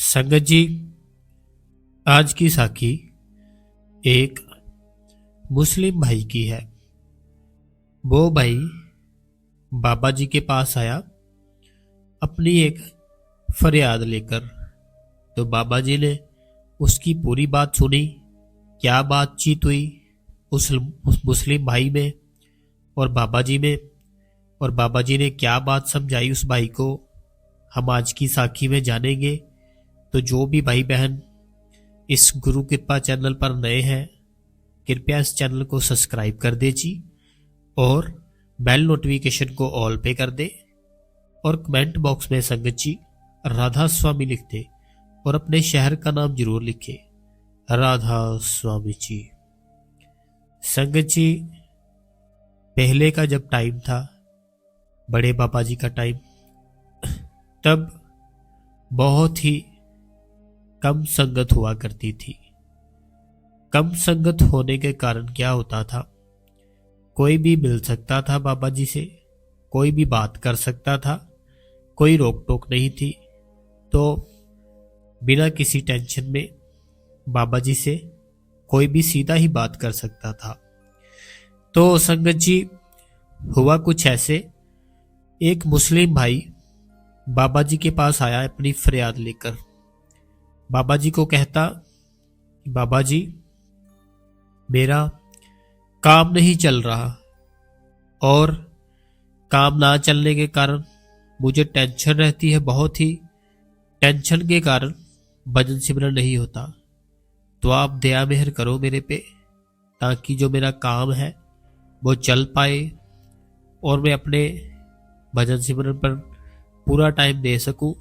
संगत जी, आज की साखी एक मुस्लिम भाई की है। वो भाई बाबा जी के पास आया अपनी एक फरियाद लेकर। तो बाबा जी ने उसकी पूरी बात सुनी। क्या बातचीत हुई उस मुस्लिम भाई में और बाबा जी में, और बाबा जी ने क्या बात समझाई उस भाई को, हम आज की साखी में जानेंगे। तो जो भी भाई बहन इस गुरु कृपा चैनल पर नए हैं, कृपया इस चैनल को सब्सक्राइब कर दे जी, और बेल नोटिफिकेशन को ऑल पे कर दे, और कमेंट बॉक्स में संगत जी राधा स्वामी लिख दे और अपने शहर का नाम जरूर लिखे, राधा स्वामी जी। संगत जी, पहले का जब टाइम था, बड़े बाबा जी का टाइम, तब बहुत ही कम संगत हुआ करती थी। कम संगत होने के कारण क्या होता था, कोई भी मिल सकता था बाबा जी से, कोई भी बात कर सकता था, कोई रोक टोक नहीं थी। तो बिना किसी टेंशन में बाबा जी से कोई भी सीधा ही बात कर सकता था। तो संगत जी, हुआ कुछ ऐसे, एक मुस्लिम भाई बाबा जी के पास आया अपनी फरियाद लेकर। बाबा जी को कहता, बाबा जी मेरा काम नहीं चल रहा, और काम ना चलने के कारण मुझे टेंशन रहती है बहुत ही। टेंशन के कारण भजन सिमरन नहीं होता। तो आप दया मेहर करो मेरे पे, ताकि जो मेरा काम है वो चल पाए और मैं अपने भजन सिमरन पर पूरा टाइम दे सकूं।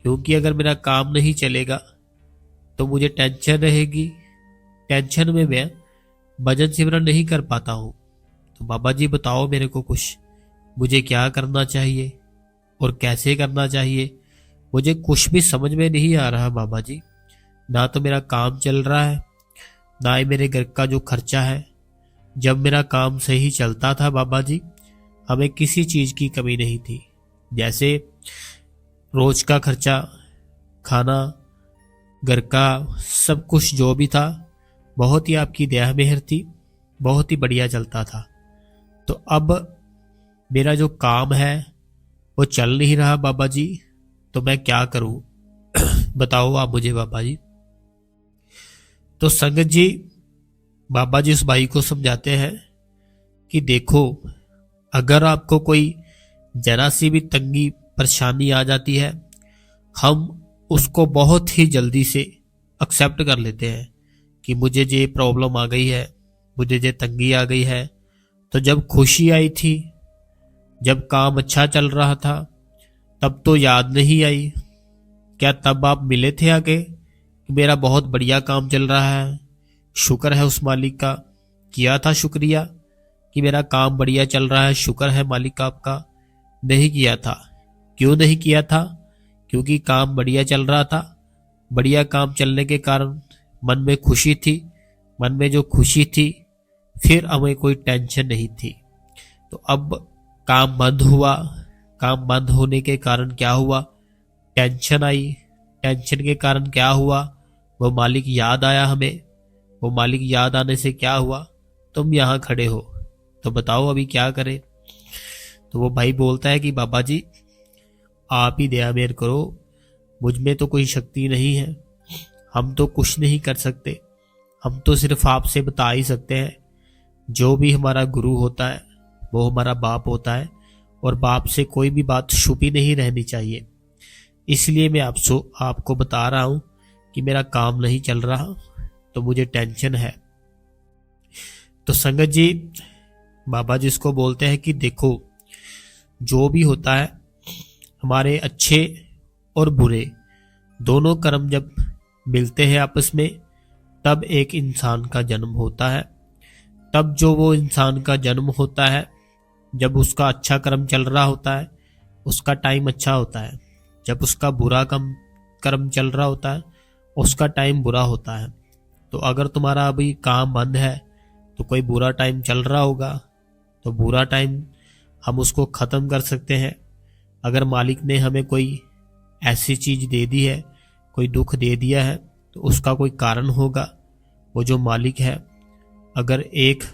क्योंकि अगर मेरा काम नहीं चलेगा तो मुझे टेंशन रहेगी, टेंशन में मैं भजन सिमरन नहीं कर पाता हूं। तो बाबा जी बताओ मेरे को कुछ, मुझे क्या करना चाहिए और कैसे करना चाहिए। मुझे कुछ भी समझ में नहीं आ रहा बाबा जी। ना तो मेरा काम चल रहा है, ना ही मेरे घर का जो खर्चा है। जब मेरा काम सही चलता था बाबा जी, हमें किसी चीज की कमी नहीं थी। जैसे रोज का खर्चा, खाना, घर का सब कुछ जो भी था, बहुत ही आपकी दया मेहर थी, बहुत ही बढ़िया चलता था। तो अब मेरा जो काम है वो चल नहीं रहा बाबा जी, तो मैं क्या करूं बताओ आप मुझे बाबा जी। तो संगत जी, बाबा जी उस भाई को समझाते हैं कि देखो, अगर आपको कोई जरा सी भी तंगी परेशानी आ जाती है, हम उसको बहुत ही जल्दी से एक्सेप्ट कर लेते हैं कि मुझे ये प्रॉब्लम आ गई है, मुझे ये तंगी आ गई है। तो जब खुशी आई थी, जब काम अच्छा चल रहा था, तब तो याद नहीं आई। क्या तब आप मिले थे आके कि मेरा बहुत बढ़िया काम चल रहा है, शुक्र है उस मालिक का, किया था शुक्रिया कि मेरा काम बढ़िया चल रहा है, शुक्र है मालिक आपका? नहीं किया था। क्यों नहीं किया था? क्योंकि काम बढ़िया चल रहा था। बढ़िया काम चलने के कारण मन में खुशी थी। मन में जो खुशी थी, फिर हमें कोई टेंशन नहीं थी। तो अब काम बंद हुआ। काम बंद होने के कारण क्या हुआ? टेंशन आई। टेंशन के कारण क्या हुआ? वो मालिक याद आया हमें। वो मालिक याद आने से क्या हुआ? तुम यहाँ खड़े हो, तो बताओ अभी क्या करें। तो वो भाई बोलता है कि बाबा जी आप ही दया मेहर करो, मुझ में तो कोई शक्ति नहीं है, हम तो कुछ नहीं कर सकते। हम तो सिर्फ आपसे बता ही सकते हैं। जो भी हमारा गुरु होता है वो हमारा बाप होता है, और बाप से कोई भी बात छुपी नहीं रहनी चाहिए। इसलिए मैं आपको बता रहा हूं कि मेरा काम नहीं चल रहा, तो मुझे टेंशन है। तो संगत जी, बाबा जी इसको बोलते हैं कि देखो, जो भी होता है, हमारे अच्छे और बुरे दोनों कर्म जब मिलते हैं आपस में, तब एक इंसान का जन्म होता है। तब जो वो इंसान का जन्म होता है, जब उसका अच्छा कर्म चल रहा होता है, उसका टाइम अच्छा होता है। जब उसका बुरा कर्म चल रहा होता है, उसका टाइम बुरा होता है। तो अगर तुम्हारा अभी काम बंद है, तो कोई बुरा टाइम चल रहा होगा, तो बुरा टाइम हम उसको ख़त्म कर सकते हैं। अगर मालिक ने हमें कोई ऐसी चीज़ दे दी है कोई दुख दे दिया है तो उसका कोई कारण होगा। वो जो मालिक है अगर एक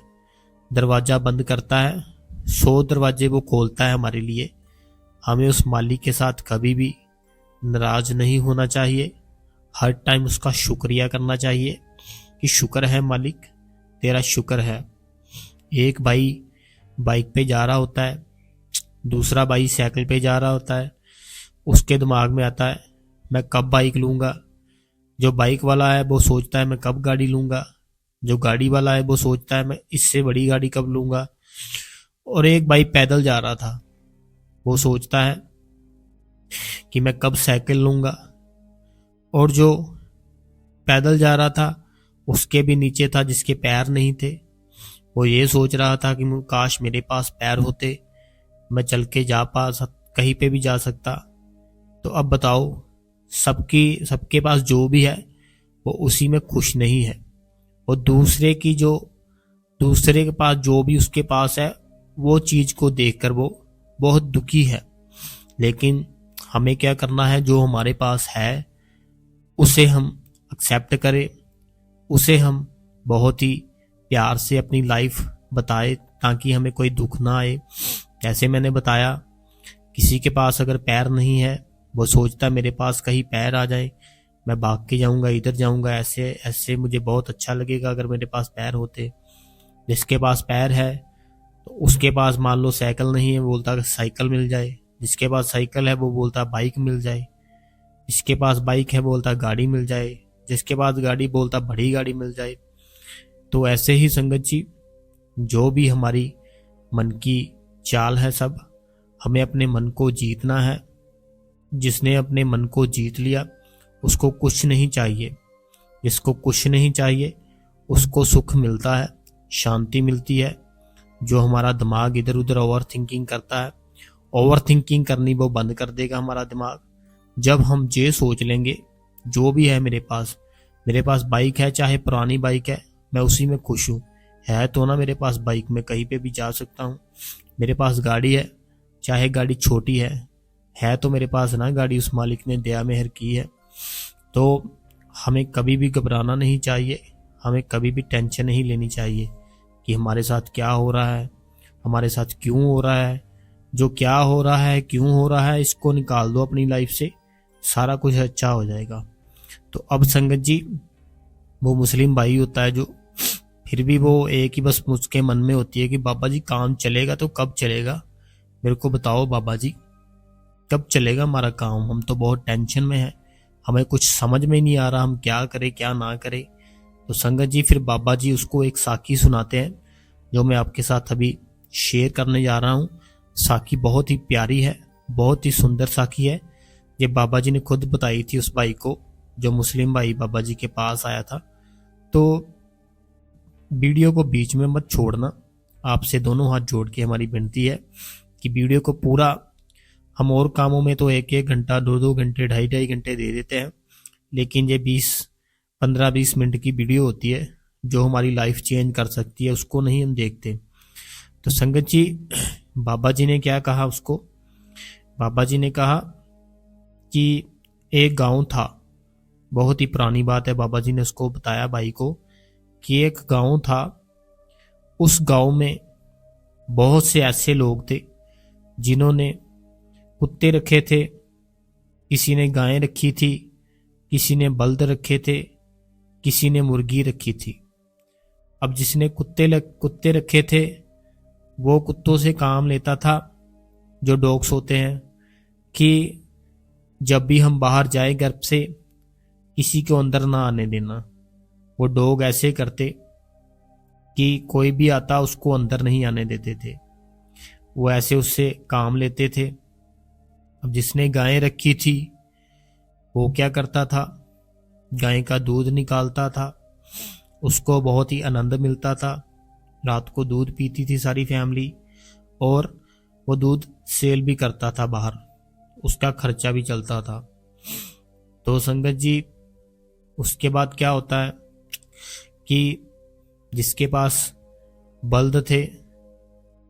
दरवाज़ा बंद करता है 100 दरवाजे वो खोलता है हमारे लिए। हमें उस मालिक के साथ कभी भी नाराज नहीं होना चाहिए, हर टाइम उसका शुक्रिया करना चाहिए कि शुक्र है मालिक, तेरा शुक्र है। एक भाई बाइक पे जा रहा होता है, दूसरा भाई साइकिल पे जा रहा होता है। उसके दिमाग में आता है मैं कब बाइक लूँगा। जो बाइक वाला है वो सोचता है मैं कब गाड़ी लूँगा। जो गाड़ी वाला है वो सोचता है मैं इससे बड़ी गाड़ी कब लूँगा। और एक भाई पैदल जा रहा था, वो सोचता है कि मैं कब साइकिल लूँगा। और जो पैदल जा रहा था उसके भी नीचे था जिसके पैर नहीं थे, वो ये सोच रहा था कि काश मेरे पास पैर होते, मैं चल के कहीं पे भी जा सकता। तो अब बताओ, सबके पास जो भी है वो उसी में खुश नहीं है। और दूसरे के पास जो भी उसके पास है वो चीज को देखकर वो बहुत दुखी है। लेकिन हमें क्या करना है, जो हमारे पास है उसे हम एक्सेप्ट करें, उसे हम बहुत ही प्यार से अपनी लाइफ बताए ताकि हमें कोई दुख ना आए। जैसे मैंने बताया, किसी के पास अगर पैर नहीं है वो सोचता है मेरे पास कहीं पैर आ जाए, मैं भाग के जाऊंगा, इधर जाऊंगा, ऐसे ऐसे मुझे बहुत अच्छा लगेगा अगर मेरे पास पैर होते। जिसके पास पैर है तो उसके पास मान लो साइकिल नहीं है, वो बोलता है साइकिल मिल जाए। जिसके पास साइकिल है वो बोलता बाइक मिल जाए। जिसके पास बाइक है बोलता गाड़ी मिल जाए। जिसके पास गाड़ी बोलता बड़ी गाड़ी मिल जाए। तो ऐसे ही संगत जी, जो भी हमारी मन की चाल है सब हमें अपने मन को जीतना है। जिसने अपने मन को जीत लिया उसको कुछ नहीं चाहिए। जिसको कुछ नहीं चाहिए उसको सुख मिलता है, शांति मिलती है। जो हमारा दिमाग इधर उधर ओवर थिंकिंग करता है, ओवर थिंकिंग करनी वो बंद कर देगा हमारा दिमाग। जब हम ये सोच लेंगे जो भी है मेरे पास बाइक है, चाहे पुरानी बाइक है, मैं उसी में खुश हूँ। है तो ना मेरे पास बाइक, में कहीं पे भी जा सकता हूँ। मेरे पास गाड़ी है, चाहे गाड़ी छोटी है तो मेरे पास ना गाड़ी, उस मालिक ने दया मेहर की है। तो हमें कभी भी घबराना नहीं चाहिए, हमें कभी भी टेंशन नहीं लेनी चाहिए कि हमारे साथ क्या हो रहा है, हमारे साथ क्यों हो रहा है। जो क्या हो रहा है, क्यों हो रहा है, इसको निकाल दो अपनी लाइफ से, सारा कुछ अच्छा हो जाएगा। तो अब संगत जी, वो मुस्लिम भाई होता है जो फिर भी वो एक ही बस मुझके मन में होती है कि बाबा जी काम चलेगा तो कब चलेगा, मेरे को बताओ बाबा जी कब चलेगा हमारा काम। हम तो बहुत टेंशन में हैं, हमें कुछ समझ में नहीं आ रहा हम क्या करें क्या ना करें। तो संगत जी फिर बाबा जी उसको एक साखी सुनाते हैं जो मैं आपके साथ अभी शेयर करने जा रहा हूँ। साखी बहुत ही प्यारी है, बहुत ही सुंदर साखी है। ये बाबा जी ने खुद बताई थी उस भाई को, जो मुस्लिम भाई बाबा जी के पास आया था। तो वीडियो को बीच में मत छोड़ना, आपसे दोनों हाथ जोड़ के हमारी विनती है कि वीडियो को पूरा, हम और कामों में तो 1-1 घंटा 2-2 घंटे 2.5-2.5 घंटे दे देते हैं, लेकिन ये 15-20 मिनट की वीडियो होती है जो हमारी लाइफ चेंज कर सकती है, उसको नहीं हम देखते। तो संगत जी, बाबा जी ने क्या कहा उसको, बाबा जी ने कहा कि एक गांव था, बहुत ही पुरानी बात है, बाबा जी ने उसको बताया भाई को कि एक गांव था, उस गांव में बहुत से ऐसे लोग थे जिन्होंने कुत्ते रखे थे, किसी ने गायें रखी थी, किसी ने बल्द रखे थे, किसी ने मुर्गी रखी थी। अब जिसने कुत्ते रखे थे वो कुत्तों से काम लेता था, जो डॉग्स होते हैं, कि जब भी हम बाहर जाए घर से किसी को अंदर ना आने देना। वो डॉग ऐसे करते कि कोई भी आता उसको अंदर नहीं आने देते थे, वो ऐसे उससे काम लेते थे। अब जिसने गायें रखी थी वो क्या करता था, गाय का दूध निकालता था, उसको बहुत ही आनंद मिलता था। रात को दूध पीती थी सारी फैमिली, और वो दूध सेल भी करता था बाहर, उसका खर्चा भी चलता था। तो संगत जी, उसके बाद क्या होता है कि जिसके पास बल्द थे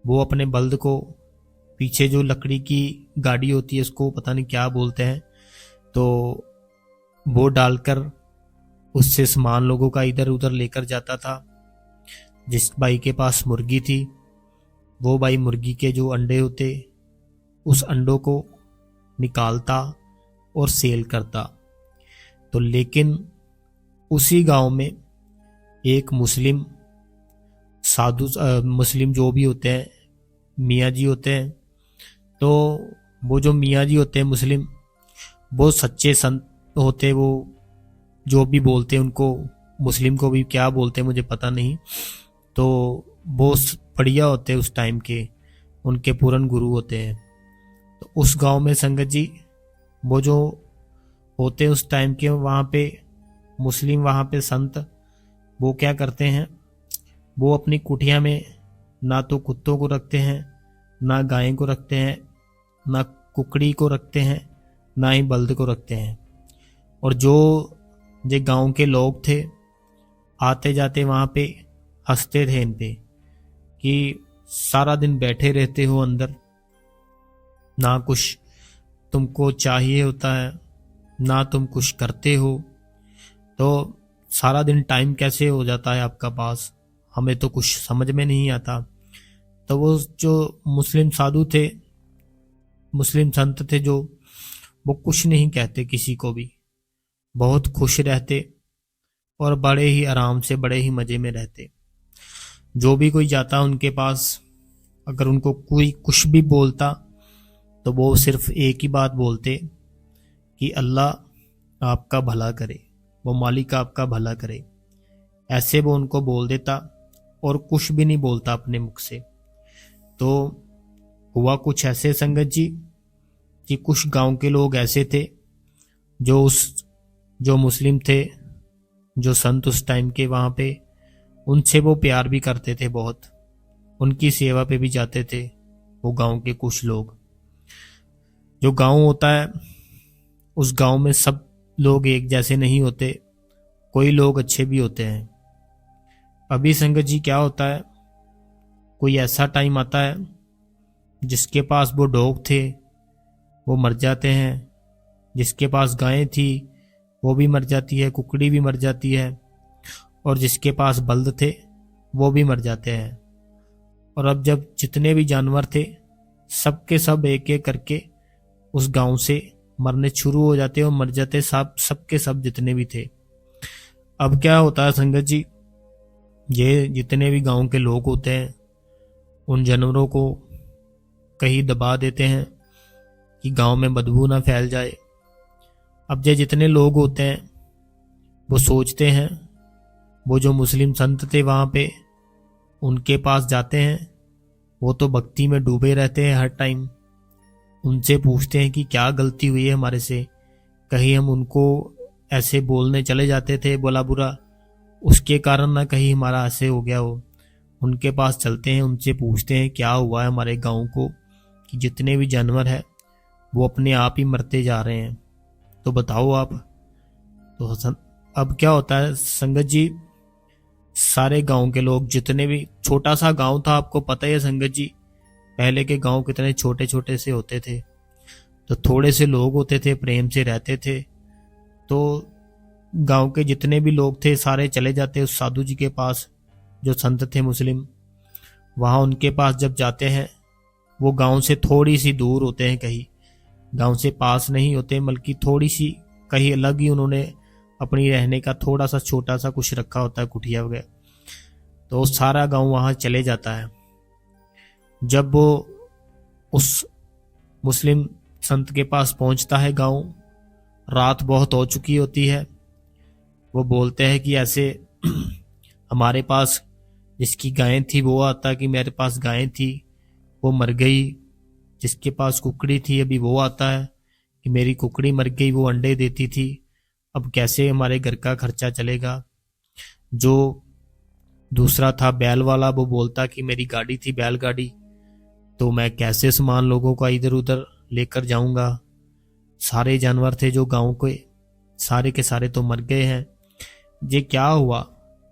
वो अपने बल्द को, पीछे जो लकड़ी की गाड़ी होती है उसको पता नहीं क्या बोलते हैं, तो वो डालकर उससे सामान लोगों का इधर उधर लेकर जाता था। जिस भाई के पास मुर्गी थी वो भाई मुर्गी के जो अंडे होते उस अंडों को निकालता और सेल करता। तो लेकिन उसी गांव में एक मुस्लिम साधु मुस्लिम जो भी होते हैं मियाँ जी होते हैं, तो वो जो मियाँ जी होते हैं मुस्लिम, वो सच्चे संत होते, वो जो भी बोलते हैं उनको मुस्लिम को भी क्या बोलते हैं मुझे पता नहीं, तो वो बढ़िया होते हैं उस टाइम के, उनके पूर्ण गुरु होते हैं। तो उस गांव में संगत जी वो जो होते हैं उस टाइम के वहाँ पे मुस्लिम, वहाँ पे संत, वो क्या करते हैं, वो अपनी कुटिया में ना तो कुत्तों को रखते हैं, ना गाय को रखते हैं, ना कुकड़ी को रखते हैं, ना ही बल्द को रखते हैं। और जो गांव के लोग थे आते जाते वहाँ पे हंसते थे इन पे कि सारा दिन बैठे रहते हो अंदर, ना कुछ तुमको चाहिए होता है, ना तुम कुछ करते हो, तो सारा दिन टाइम कैसे हो जाता है आपका पास, हमें तो कुछ समझ में नहीं आता। तो वो जो मुस्लिम साधु थे, मुस्लिम संत थे, जो वो कुछ नहीं कहते किसी को भी, बहुत खुश रहते और बड़े ही आराम से बड़े ही मजे में रहते। जो भी कोई जाता उनके पास, अगर उनको कोई कुछ भी बोलता तो वो सिर्फ एक ही बात बोलते कि अल्लाह आपका भला करे, वो मालिक आपका भला करे, ऐसे वो उनको बोल देता और कुछ भी नहीं बोलता अपने मुख से। तो हुआ कुछ ऐसे संगत जी कि कुछ गांव के लोग ऐसे थे जो मुस्लिम थे, जो संत उस टाइम के वहाँ पे, उनसे वो प्यार भी करते थे बहुत, उनकी सेवा पे भी जाते थे वो गांव के कुछ लोग। जो गांव होता है उस गांव में सब लोग एक जैसे नहीं होते, कोई लोग अच्छे भी होते हैं। अभी संगत जी क्या होता है, कोई ऐसा टाइम आता है जिसके पास वो डॉग थे वो मर जाते हैं, जिसके पास गायें थी वो भी मर जाती है, कुकड़ी भी मर जाती है, और जिसके पास बल्द थे वो भी मर जाते हैं। और अब जब जितने भी जानवर थे सबके सब एक एक करके उस गांव से मरने शुरू हो जाते और मर जाते सबके सब जितने भी थे। अब क्या होता है संगत जी, ये जितने भी गांव के लोग होते हैं उन जानवरों को कहीं दबा देते हैं कि गांव में बदबू ना फैल जाए। अब ये जितने लोग होते हैं वो सोचते हैं, वो जो मुस्लिम संत थे वहाँ पे उनके पास जाते हैं, वो तो भक्ति में डूबे रहते हैं हर टाइम, उनसे पूछते हैं कि क्या गलती हुई है हमारे से, कहीं हम उनको ऐसे बोलने चले जाते थे बोला बुरा, उसके कारण ना कहीं हमारा ऐसे हो गया हो। उनके पास चलते हैं, उनसे पूछते हैं क्या हुआ है हमारे गांव को कि जितने भी जानवर हैं वो अपने आप ही मरते जा रहे हैं, तो बताओ आप। तो अब क्या होता है संगत जी, सारे गांव के लोग, जितने भी, छोटा सा गांव था आपको पता ही है संगत जी, पहले के गांव कितने छोटे छोटे से होते थे, तो थोड़े से लोग होते थे, प्रेम से रहते थे। तो गांव के जितने भी लोग थे सारे चले जाते उस साधु जी के पास जो संत थे मुस्लिम। वहाँ उनके पास जब जाते हैं, वो गांव से थोड़ी सी दूर होते हैं, कहीं गांव से पास नहीं होते, बल्कि थोड़ी सी कहीं अलग ही उन्होंने अपनी रहने का थोड़ा सा छोटा सा कुछ रखा होता है, कुटिया वगैरह। तो सारा गांव वहाँ चले जाता है। जब वो उस मुस्लिम संत के पास पहुंचता है गांव, रात बहुत हो चुकी होती है। वो बोलते हैं कि ऐसे हमारे पास जिसकी गायें थी वो आता कि मेरे पास गायें थी वो मर गई, जिसके पास कुकड़ी थी अभी वो आता है कि मेरी कुकड़ी मर गई, वो अंडे देती थी, अब कैसे हमारे घर का खर्चा चलेगा। जो दूसरा था बैल वाला, वो बोलता कि मेरी गाड़ी थी बैलगाड़ी, तो मैं कैसे सामान लोगों का इधर उधर लेकर जाऊंगा। सारे जानवर थे जो गांव के, सारे के सारे तो मर गए हैं। ये क्या हुआ,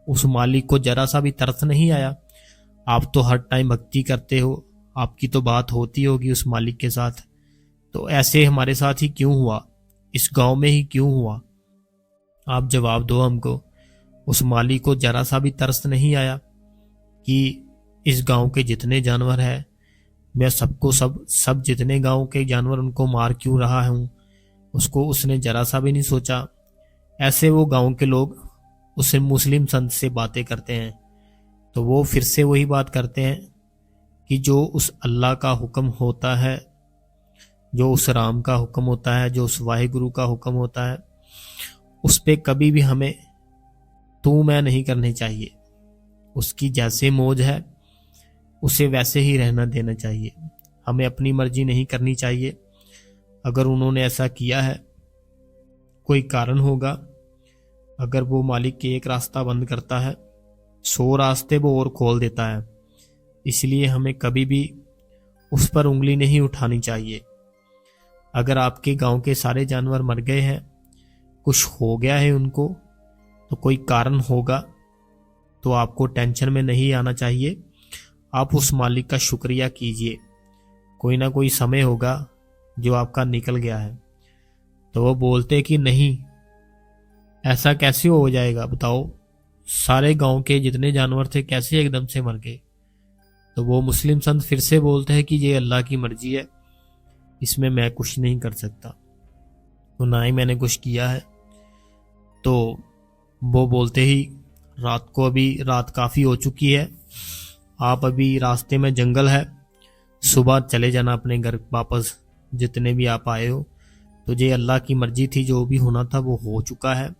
उस मालिक को जरा सा भी तरस नहीं आया। आप तो हर टाइम भक्ति करते हो, आपकी तो बात होती होगी उस मालिक के साथ, तो ऐसे हमारे साथ ही क्यों हुआ, इस गांव में ही क्यों हुआ। आप जवाब दो हमको। उस माली को जरा सा भी तरस नहीं आया कि इस गांव के जितने जानवर हैं, मैं सबको सब जितने गांव के जानवर उनको मार क्यों रहा हूँ। उसको उसने जरा सा भी नहीं सोचा। ऐसे वो गांव के लोग उससे मुस्लिम संत से बातें करते हैं, तो वो फिर से वही बात करते हैं कि जो उस अल्लाह का हुक्म होता है, जो उस राम का हुक्म होता है, जो उस वाहिगुरु का हुक्म होता है, उस पे कभी भी हमें तू मैं नहीं करनी चाहिए। उसकी जैसे मौज है उसे वैसे ही रहना देना चाहिए। हमें अपनी मर्जी नहीं करनी चाहिए। अगर उन्होंने ऐसा किया है, कोई कारण होगा। अगर वो मालिक के एक रास्ता बंद करता है, 100 रास्ते वो और खोल देता है। इसलिए हमें कभी भी उस पर उंगली नहीं उठानी चाहिए। अगर आपके गांव के सारे जानवर मर गए हैं, कुछ हो गया है उनको, तो कोई कारण होगा, तो आपको टेंशन में नहीं आना चाहिए। आप उस मालिक का शुक्रिया कीजिए। कोई ना कोई समय होगा जो आपका निकल गया है। तो वो बोलते कि नहीं, ऐसा कैसे हो जाएगा बताओ, सारे गांव के जितने जानवर थे कैसे एकदम से मर गए। तो वो मुस्लिम संत फिर से बोलते हैं कि ये अल्लाह की मर्जी है, इसमें मैं कुछ नहीं कर सकता, तो ना ही मैंने कुछ किया है। तो वो बोलते ही अभी रात काफ़ी हो चुकी है, आप अभी रास्ते में जंगल है, सुबह चले जाना अपने घर वापस, जितने भी आप आए हो। तो ये अल्लाह की मर्जी थी, जो भी होना था वो हो चुका है।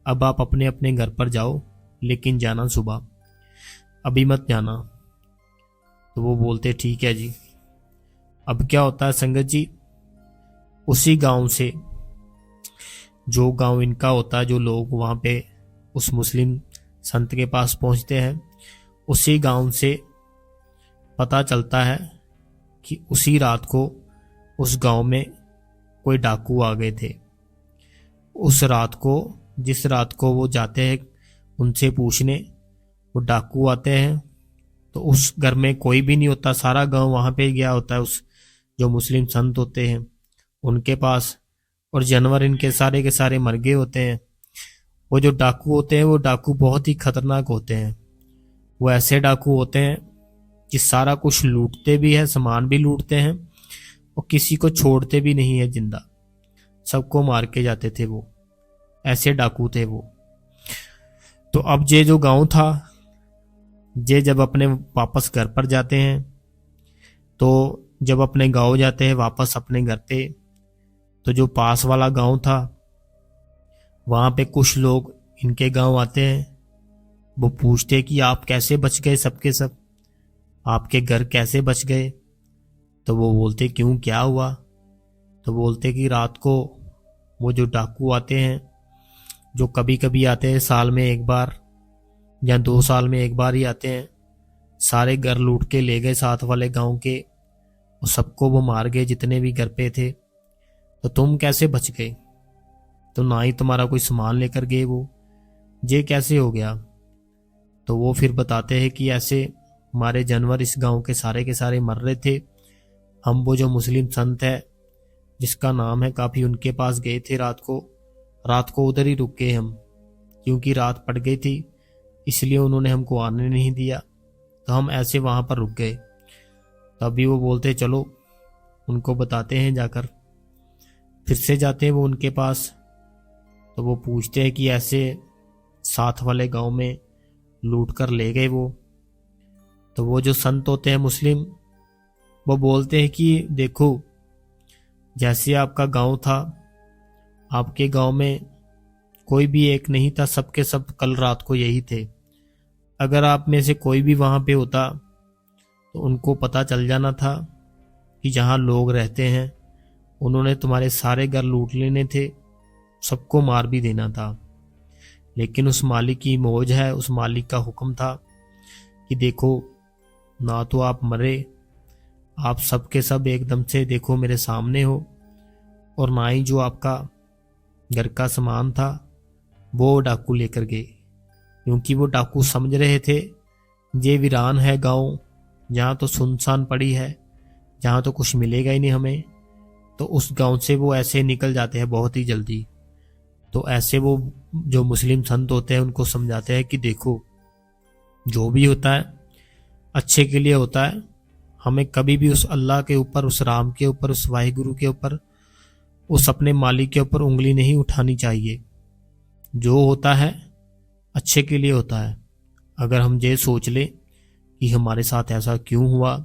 अब आप अपने अपने घर पर जाओ, लेकिन जाना सुबह, अभी मत जाना। तो वो बोलते ठीक है जी। अब क्या होता है संगत जी, उसी गांव से, जो गांव इनका होता है, जो लोग वहां पे उस मुस्लिम संत के पास पहुंचते हैं, उसी गांव से पता चलता है कि उसी रात को उस गांव में कोई डाकू आ गए थे। उस रात को, जिस रात को वो जाते हैं उनसे पूछने, वो डाकू आते हैं, तो उस घर में कोई भी नहीं होता, सारा गांव वहां पे गया होता है उस जो मुस्लिम संत होते हैं उनके पास, और जानवर इनके सारे के सारे मर गए होते हैं। वो जो डाकू होते हैं, वो डाकू बहुत ही खतरनाक होते हैं। वो ऐसे डाकू होते हैं कि सारा कुछ लूटते भी है, सामान भी लूटते हैं, और किसी को छोड़ते भी नहीं है जिंदा, सबको मार के जाते थे। वो ऐसे डाकू थे वो। तो अब ये जो गांव था, ये जब अपने वापस घर पर जाते हैं, तो जब अपने गांव जाते हैं वापस अपने घर पे, तो जो पास वाला गांव था वहां पे कुछ लोग इनके गांव आते हैं। वो पूछते कि आप कैसे बच गए, सबके सब आपके घर कैसे बच गए। तो वो बोलते क्यों, क्या हुआ। तो बोलते कि रात को वो जो डाकू आते हैं, जो कभी कभी आते हैं साल में एक बार या 2 साल में एक बार ही आते हैं, सारे घर लूट के ले गए साथ वाले गांव के, और सबको वो मार गए जितने भी घर पे थे। तो तुम कैसे बच गए, तो ना ही तुम्हारा कोई सामान लेकर गए वो, ये कैसे हो गया। तो वो फिर बताते हैं कि ऐसे हमारे जानवर इस गांव के सारे मर रहे थे। हम वो जो मुस्लिम संत है जिसका नाम है काफ़ी, उनके पास गए थे रात को उधर ही रुक गए हम, क्योंकि रात पड़ गई थी, इसलिए उन्होंने हमको आने नहीं दिया, तो हम ऐसे वहाँ पर रुक गए। तभी वो बोलते चलो उनको बताते हैं जाकर। फिर से जाते हैं वो उनके पास, तो वो पूछते हैं कि ऐसे साथ वाले गांव में लूट कर ले गए वो। तो वो जो संत होते हैं मुस्लिम, वो बोलते हैं कि देखो, जैसे आपका गांव था, आपके गांव में कोई भी एक नहीं था, सबके सब कल रात को यही थे। अगर आप में से कोई भी वहां पे होता तो उनको पता चल जाना था कि जहां लोग रहते हैं उन्होंने तुम्हारे सारे घर लूट लेने थे, सबको मार भी देना था। लेकिन उस मालिक की मौज है, उस मालिक का हुक्म था कि देखो, ना तो आप मरे, आप सबके सब एकदम से देखो मेरे सामने हो, और ना ही जो आपका घर का सामान था वो डाकू लेकर गए। क्योंकि वो डाकू समझ रहे थे ये वीरान है गांव, जहाँ तो सुनसान पड़ी है, जहाँ तो कुछ मिलेगा ही नहीं हमें, तो उस गांव से वो ऐसे निकल जाते हैं बहुत ही जल्दी। तो ऐसे वो जो मुस्लिम संत होते हैं उनको समझाते हैं कि देखो, जो भी होता है अच्छे के लिए होता है। हमें कभी भी उस अल्लाह के ऊपर, उस राम के ऊपर, उस वाहिगुरु के ऊपर, उस अपने मालिक के ऊपर उंगली नहीं उठानी चाहिए। जो होता है अच्छे के लिए होता है। अगर हम ये सोच ले कि हमारे साथ ऐसा क्यों हुआ,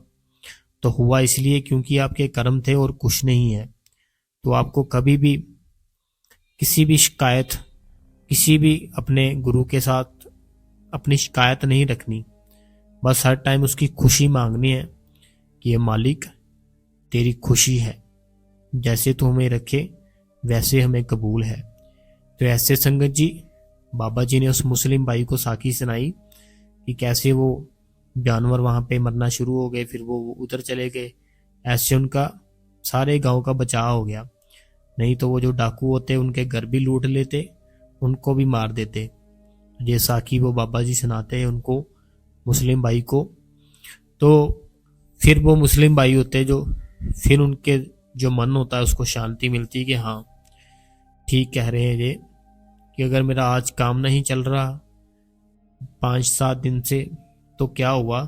तो हुआ इसलिए क्योंकि आपके कर्म थे और कुछ नहीं है। तो आपको कभी भी किसी भी शिकायत, किसी भी अपने गुरु के साथ अपनी शिकायत नहीं रखनी। बस हर टाइम उसकी खुशी मांगनी है कि ये मालिक तेरी खुशी है, जैसे तू हमें रखे वैसे हमें कबूल है। तो ऐसे संगत जी, बाबा जी ने उस मुस्लिम भाई को साखी सुनाई कि कैसे वो जानवर वहां पे मरना शुरू हो गए, फिर वो उधर चले गए। ऐसे उनका सारे गांव का बचाव हो गया। नहीं तो वो जो डाकू होते उनके घर भी लूट लेते, उनको भी मार देते। ये साखी वो बाबा जी सुनाते हैं उनको, मुस्लिम भाई को। तो फिर वो मुस्लिम भाई होते जो, फिर उनके जो मन होता है उसको शांति मिलती है कि हाँ ठीक कह रहे हैं ये, कि अगर मेरा आज काम नहीं चल रहा 5-7 दिन से, तो क्या हुआ,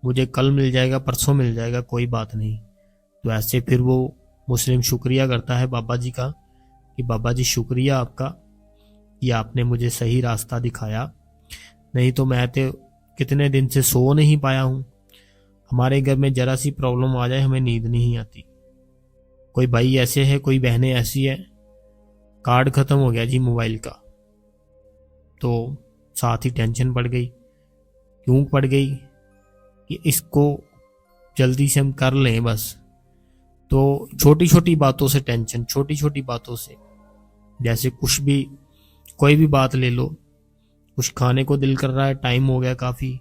मुझे कल मिल जाएगा, परसों मिल जाएगा, कोई बात नहीं। तो ऐसे फिर वो मुस्लिम शुक्रिया करता है बाबा जी का कि बाबा जी शुक्रिया आपका कि आपने मुझे सही रास्ता दिखाया, नहीं तो मैं तो कितने दिन से सो नहीं पाया हूँ। हमारे घर में जरा सी प्रॉब्लम आ जाए हमें नींद नहीं आती। कोई भाई ऐसे है, कोई बहनें ऐसी है, कार्ड खत्म हो गया जी मोबाइल का, तो साथ ही टेंशन बढ़ गई। क्यों पड़ गई? कि इसको जल्दी से हम कर लें बस। तो छोटी छोटी बातों से टेंशन, छोटी छोटी बातों से, जैसे कुछ भी, कोई भी बात ले लो, कुछ खाने को दिल कर रहा है, टाइम हो गया काफ़ी,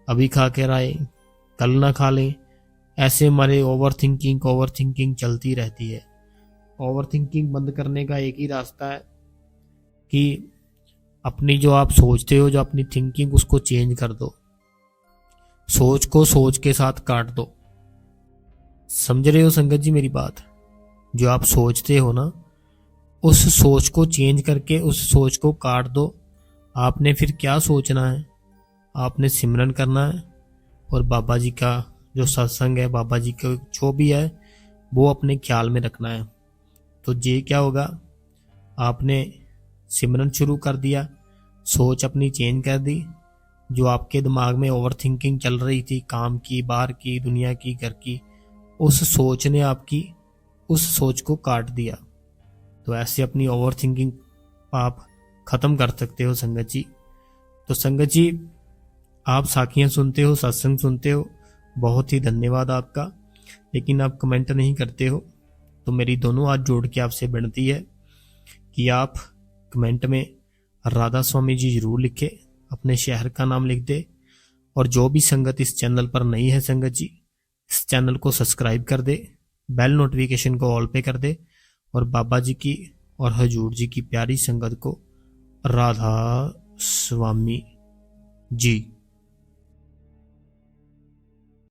अभी खा के आए, कल ना खा लें। ऐसे हमारे ओवर थिंकिंग चलती रहती है। ओवर थिंकिंग बंद करने का एक ही रास्ता है कि अपनी जो आप सोचते हो, जो अपनी थिंकिंग, उसको चेंज कर दो। सोच को सोच के साथ काट दो। समझ रहे हो संगत जी मेरी बात? जो आप सोचते हो ना, उस सोच को चेंज करके उस सोच को काट दो। आपने फिर क्या सोचना है? आपने सिमरन करना है और बाबा जी का जो सत्संग है, बाबा जी का जो भी है, वो अपने ख्याल में रखना है। तो ये क्या होगा, आपने सिमरन शुरू कर दिया, सोच अपनी चेंज कर दी। जो आपके दिमाग में ओवर थिंकिंग चल रही थी, काम की, बाहर की, दुनिया की, घर की, उस सोच ने आपकी उस सोच को काट दिया। तो ऐसे अपनी ओवर थिंकिंग आप खत्म कर सकते हो संगत जी। तो संगत जी, आप साखियां सुनते हो, सत्संग सुनते हो, बहुत ही धन्यवाद आपका। लेकिन आप कमेंट नहीं करते हो, तो मेरी दोनों हाथ जोड़ के आपसे विनती है कि आप कमेंट में राधा स्वामी जी जरूर लिखे, अपने शहर का नाम लिख दे। और जो भी संगत इस चैनल पर नई है संगत जी, इस चैनल को सब्सक्राइब कर दे, बेल नोटिफिकेशन को ऑल पे कर दे, और बाबा जी की और हजूर जी की प्यारी संगत को राधा स्वामी जी।